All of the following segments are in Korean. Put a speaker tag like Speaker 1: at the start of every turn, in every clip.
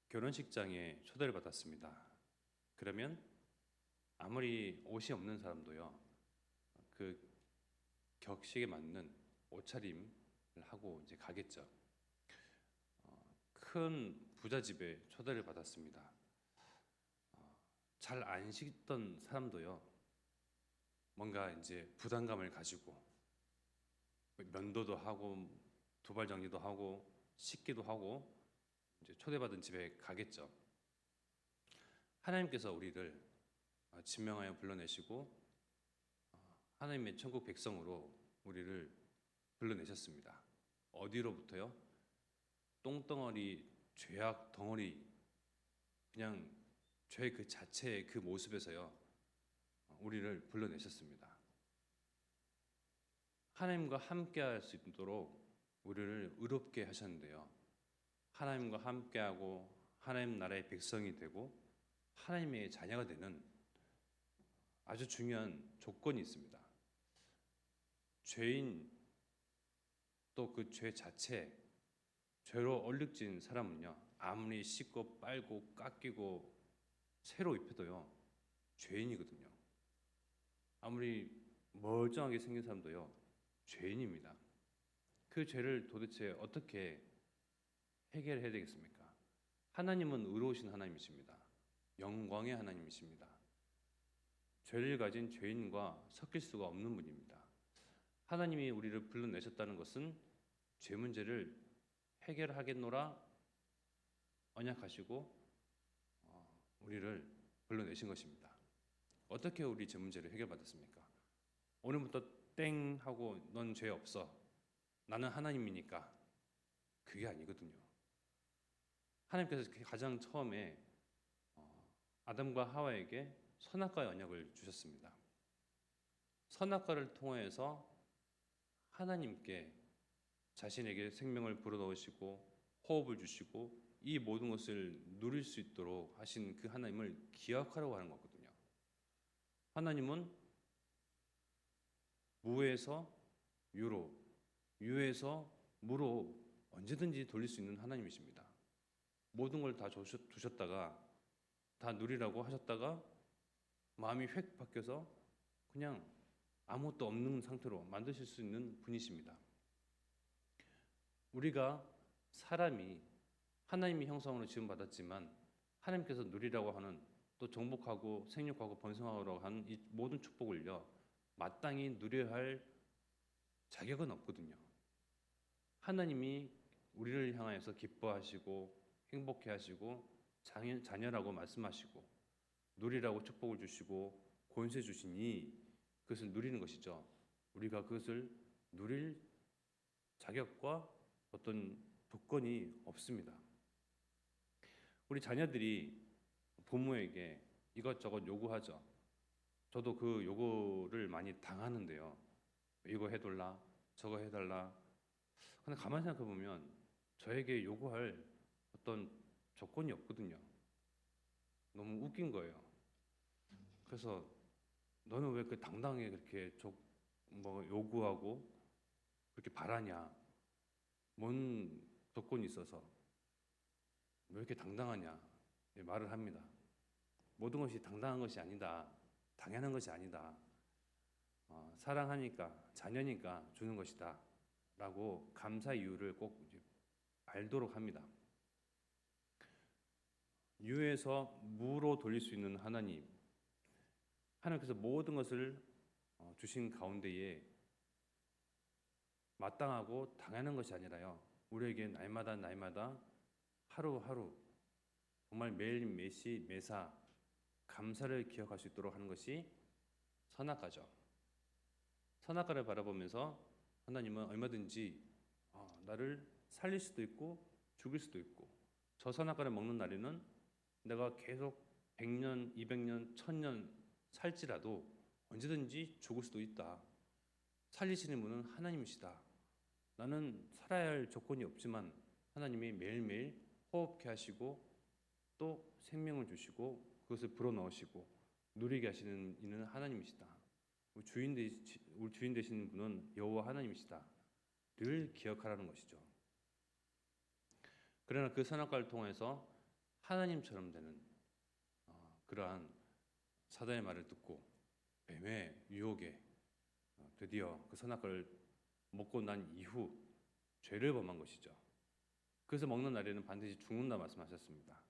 Speaker 1: 결혼식장에 초대를 받았습니다. 그러면 아무리 옷이 없는 사람도요, 그 격식에 맞는 옷차림을 하고 이제 가겠죠. 큰 부잣집에 초대를 받았습니다. 잘 안 씻던 사람도요, 뭔가 이제 부담감을 가지고 면도도 하고 두발 정리도 하고 씻기도 하고 이제 초대받은 집에 가겠죠. 하나님께서 우리를 진명하여 불러내시고 하나님의 천국 백성으로 우리를 불러내셨습니다. 어디로부터요? 똥덩어리, 죄악 덩어리, 그냥 죄 그 자체의 그 모습에서요, 우리를 불러내셨습니다. 하나님과 함께 할 수 있도록 우리를 의롭게 하셨는데요. 하나님과 함께하고 하나님 나라의 백성이 되고 하나님의 자녀가 되는 아주 중요한 조건이 있습니다. 죄인 또 그 죄 자체, 죄로 얼룩진 사람은요, 아무리 씻고 빨고 깎이고 새로 입혀도요, 죄인이거든요. 아무리 멀쩡하게 생긴 사람도요, 죄인입니다. 그 죄를 도대체 어떻게 해결해야 되겠습니까? 하나님은 의로우신 하나님이십니다. 영광의 하나님이십니다. 죄를 가진 죄인과 섞일 수가 없는 분입니다. 하나님이 우리를 불러내셨다는 것은 죄 문제를 해결하겠노라 언약하시고 우리를 불러내신 것입니다. 어떻게 우리 죄 문제를 해결받았습니까? 오늘부터 땡 하고 넌 죄 없어. 나는 하나님이니까. 그게 아니거든요. 하나님께서 가장 처음에 아담과 하와에게 선악과의 언약을 주셨습니다. 선악과를 통해서 하나님께 자신에게 생명을 불어넣으시고 호흡을 주시고 이 모든 것을 누릴 수 있도록 하신 그 하나님을 기억하라고 하는 거거든요. 하나님은 무에서 유로, 유에서 무로 언제든지 돌릴 수 있는 하나님이십니다. 모든 걸 다 주셨다가 다 누리라고 하셨다가 마음이 획 바뀌어서 그냥 아무것도 없는 상태로 만드실 수 있는 분이십니다. 우리가 사람이 하나님의 형상으로 지음받았지만 하나님께서 누리라고 하는 또 정복하고 생육하고 번성하라고 하는 이 모든 축복을요, 마땅히 누려야 할 자격은 없거든요. 하나님이 우리를 향하여서 기뻐하시고 행복해 하시고 자녀라고 말씀하시고 누리라고 축복을 주시고 권세 주시니 그것을 누리는 것이죠. 우리가 그것을 누릴 자격과 어떤 조건이 없습니다. 우리 자녀들이 부모에게 이것저것 요구하죠. 저도 그 요구를 많이 당하는데요. 이거 해달라, 저거 해달라. 근데 가만히 생각해 보면 저에게 요구할 어떤 조건이 없거든요. 너무 웃긴 거예요. 그래서 너는 왜 그 당당하게 그렇게 뭐 요구하고 그렇게 바라냐? 뭔 조건이 있어서 왜 이렇게 당당하냐? 말을 합니다. 모든 것이 당당한 것이 아니다. 당연한 것이 아니다. 사랑하니까 자녀니까 주는 것이다. 라고 감사 이유를 꼭 이제 알도록 합니다. 유에서 무로 돌릴 수 있는 하나님, 하나님께서 모든 것을 주신 가운데에 마땅하고 당연한 것이 아니라요, 우리에게 날마다 하루하루 정말 매일 매시 매사 감사를 기억할 수 있도록 하는 것이 선악과죠. 선악과를 바라보면서 하나님은 얼마든지 나를 살릴 수도 있고 죽일 수도 있고, 저 선악과를 먹는 날에는 내가 계속 100년, 200년, 1000년 살지라도 언제든지 죽을 수도 있다. 살리시는 분은 하나님이시다. 나는 살아야 할 조건이 없지만 하나님이 매일매일 호흡케 하시고 또 생명을 주시고 그것을 불어넣으시고 누리게 하시는 이는 하나님이시다. 우리 주인 되시는 분은 여호와 하나님이시다. 를 기억하라는 것이죠. 그러나 그 선악과를 통해서 하나님처럼 되는 그러한 사단의 말을 듣고 뱀의 유혹에 드디어 그 선악과를 먹고 난 이후 죄를 범한 것이죠. 그래서 먹는 날에는 반드시 죽는다 말씀하셨습니다.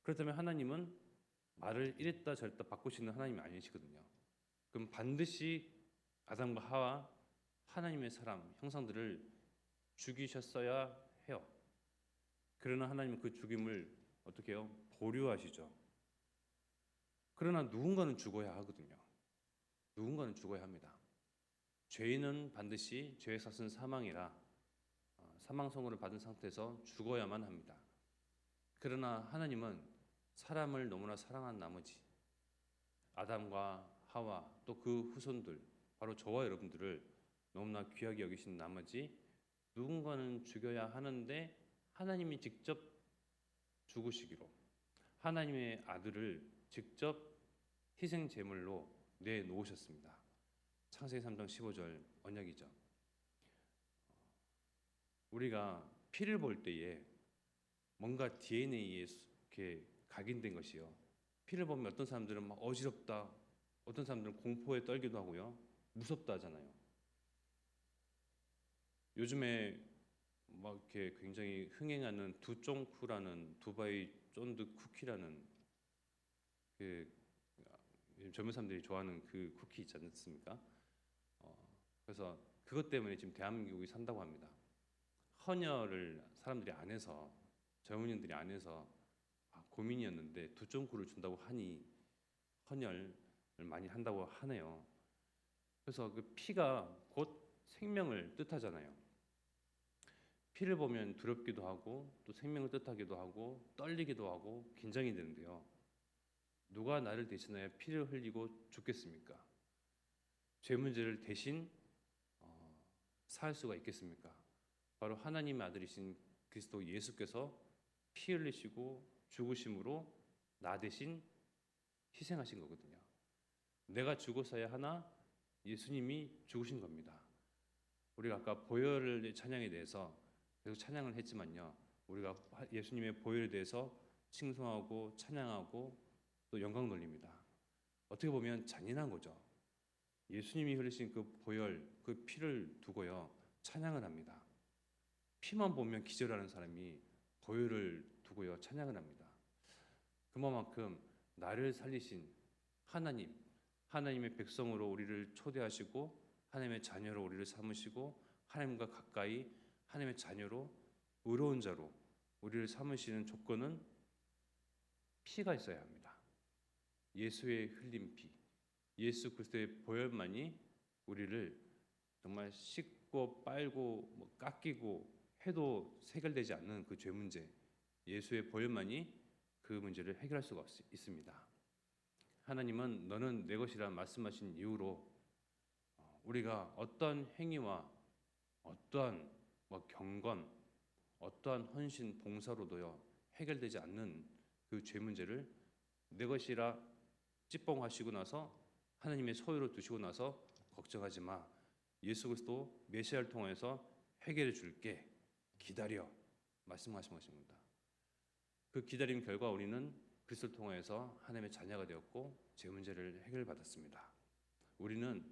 Speaker 1: 그렇다면 하나님은 말을 이랬다 저랬다 바꾸시는 하나님이 아니시거든요. 그럼 반드시 아담과 하와 하나님의 사람 형상들을 죽이셨어야 해요. 그러나 하나님은 그 죽임을 어떻게 해요? 보류하시죠. 그러나 누군가는 죽어야 하거든요. 누군가는 죽어야 합니다. 죄인은 반드시 죄의 삭은 사망이라 사망 선고를 받은 상태에서 죽어야만 합니다. 그러나 하나님은 사람을 너무나 사랑한 나머지 아담과 하와 또 그 후손들 바로 저와 여러분들을 너무나 귀하게 여기신 나머지 누군가는 죽여야 하는데 하나님이 직접 죽으시기로 하나님의 아들을 직접 희생 제물로 내놓으셨습니다. 창세기 3장 15절 언약이죠. 우리가 피를 볼 때에 뭔가 DNA에 이렇게 각인된 것이요. 피를 보면 어떤 사람들은 막 어지럽다, 어떤 사람들은 공포에 떨기도 하고요. 무섭다 하잖아요. 요즘에 막 이렇게 굉장히 흥행하는 두쫑쿠라는 두바이 쫀득 쿠키라는 그 젊은 사람들이 좋아하는 그 쿠키 있지 않습니까? 그래서 그것 때문에 지금 대한민국이 산다고 합니다. 헌혈을 사람들이 안 해서 젊은이들이 안 해서 고민이었는데 두쫑쿠를 준다고 하니 헌혈을 많이 한다고 하네요. 그래서 그 피가 곧 생명을 뜻하잖아요. 피를 보면 두렵기도 하고 또 생명을 뜻하기도 하고 떨리기도 하고 긴장이 되는데요. 누가 나를 대신하여 피를 흘리고 죽겠습니까? 죄 문제를 대신 살 수가 있겠습니까? 바로 하나님의 아들이신 그리스도 예수께서 피 흘리시고 죽으심으로 나 대신 희생하신 거거든요. 내가 죽었어야 하나 예수님이 죽으신 겁니다. 우리가 아까 보혈의 찬양에 대해서 계속 찬양을 했지만요. 우리가 예수님의 보혈에 대해서 칭송하고 찬양하고 또 영광 돌립니다. 어떻게 보면 잔인한 거죠. 예수님이 흘리신 그 보혈, 그 피를 두고요. 찬양을 합니다. 피만 보면 기절하는 사람이 보혈을 두고요. 찬양을 합니다. 그만큼 나를 살리신 하나님, 하나님의 백성으로 우리를 초대하시고 하나님의 자녀로 우리를 삼으시고 하나님과 가까이 하나님의 자녀로 의로운 자로 우리를 삼으시는 조건은 피가 있어야 합니다. 예수의 흘린 피, 예수 그리스도의 보혈만이 우리를 정말 씻고 빨고 깎이고 해도 해결되지 않는 그 죄 문제, 예수의 보혈만이 그 문제를 해결할 수가 있습니다. 하나님은 너는 내 것이라 말씀하신 이후로 우리가 어떠한 행위와 어떠한 경건, 어떠한 헌신, 봉사로도요 해결되지 않는 그 죄 문제를 내 것이라 찌뽕하시고 나서 하나님의 소유로 두시고 나서 걱정하지 마. 예수 그리스도 메시아를 통해서 해결해 줄게. 기다려. 말씀하신 것입니다. 그 기다림 결과 우리는 그리스도를 통해서 하나님의 자녀가 되었고 죄 문제를 해결받았습니다. 우리는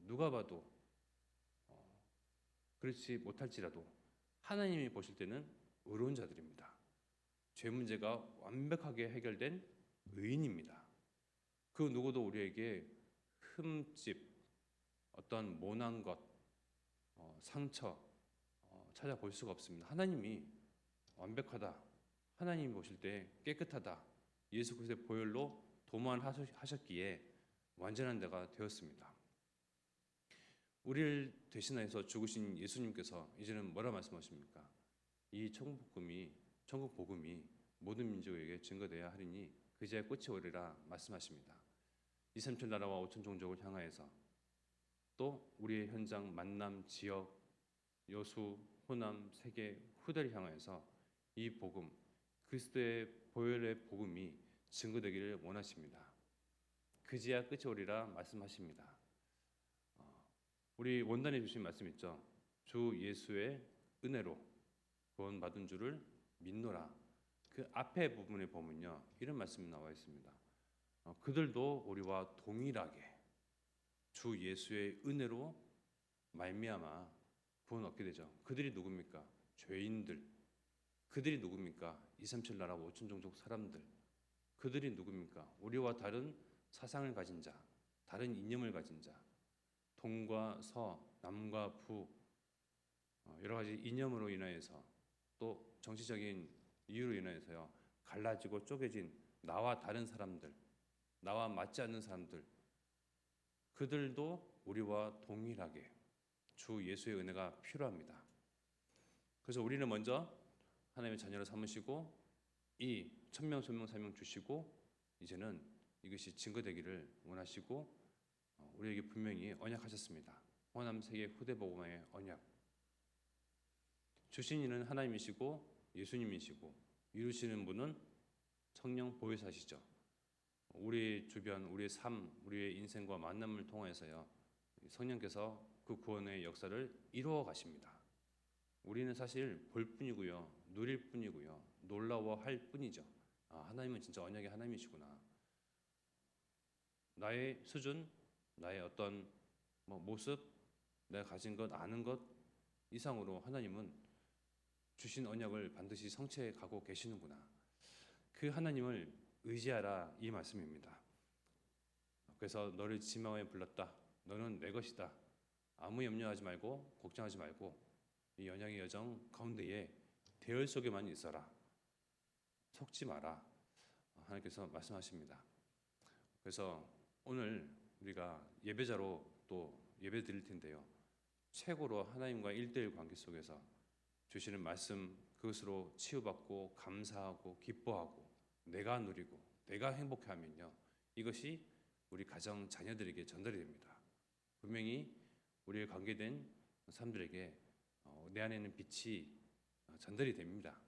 Speaker 1: 누가 봐도 그렇지 못할지라도 하나님이 보실 때는 의로운 자들입니다. 죄 문제가 완벽하게 해결된 의인입니다. 그 누구도 우리에게 흠집, 어떤 모난 것, 상처 찾아볼 수가 없습니다. 하나님이 완벽하다. 하나님이 보실 때 깨끗하다. 예수 그리스도의 보혈로 도만하셨기에 완전한 자가 되었습니다. 우리를 대신해서 죽으신 예수님께서 이제는 뭐라 말씀하십니까? 이 천국 복음이 모든 민족에게 증거되어야 하리니 그제야 끝이 오리라 말씀하십니다. 2, 3천 나라와 5천 종족을 향하여서 또 우리의 현장 만남 지역 여수 호남 세계 후대를 향하여서 이 복음 그리스도의 보혈의 복음이 증거되기를 원하십니다. 그제야 끝이 오리라 말씀하십니다. 우리 원단에 주신 말씀 있죠. 주 예수의 은혜로 구원받은 줄을 믿노라. 그 앞에 부분에 보면요, 이런 말씀이 나와 있습니다. 그들도 우리와 동일하게 주 예수의 은혜로 말미암아 구원 얻게 되죠. 그들이 누굽니까? 죄인들. 그들이 누굽니까? 237 나라 5천 종족 사람들. 그들이 누굽니까? 우리와 다른 사상을 가진 자, 다른 이념을 가진 자, 동과 서, 남과 부, 여러 가지 이념으로 인하여서 또 정치적인 이유로 인하여서요, 갈라지고 쪼개진 나와 다른 사람들, 나와 맞지 않는 사람들, 그들도 우리와 동일하게 주 예수의 은혜가 필요합니다. 그래서 우리는 먼저 하나님의 자녀를 삼으시고 이 천명 소명 사명 주시고 이제는 이것이 증거되기를 원하시고 우리에게 분명히 언약하셨습니다. 호남 세계 후대 복음화의 언약. 주신 이는 하나님이시고 예수님이시고 이루시는 분은 성령 보혜사시죠. 우리 주변, 우리의 삶, 우리의 인생과 만남을 통해서요, 성령께서 그 구원의 역사를 이루어 가십니다. 우리는 사실 볼 뿐이고요, 누릴 뿐이고요, 놀라워할 뿐이죠. 하나님은 진짜 언약의 하나님이시구나. 나의 수준, 나의 어떤 모습, 내가 가진 것, 아는 것 이상으로 하나님은 주신 언약을 반드시 성취해 가고 계시는구나. 그 하나님을 의지하라, 이 말씀입니다. 그래서 너를 지명하여 불렀다. 너는 내 것이다. 아무 염려하지 말고 걱정하지 말고 이 언약의 여정 가운데에 대열 속에만 있어라. 속지 마라. 하나님께서 말씀하십니다. 그래서 오늘 우리가 예배자로 또 예배 드릴 텐데요, 최고로 하나님과 1:1 관계 속에서 주시는 말씀, 그것으로 치유받고 감사하고 기뻐하고 내가 누리고 내가 행복해하면요, 이것이 우리 가정 자녀들에게 전달이 됩니다. 분명히 우리에 관계된 사람들에게 내 안에 있는 빛이 전달이 됩니다.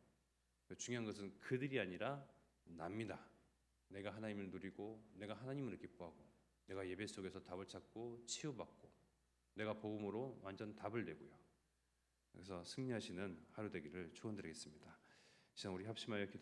Speaker 1: 중요한 것은 그들이 아니라 납니다. 내가 하나님을 누리고 내가 하나님을 기뻐하고 내가 예배 속에서 답을 찾고 치유받고 내가 복음으로 완전 답을 내고요. 그래서 승리하시는 하루 되기를 축원드리겠습니다. 시간 우리 합심하여 기도.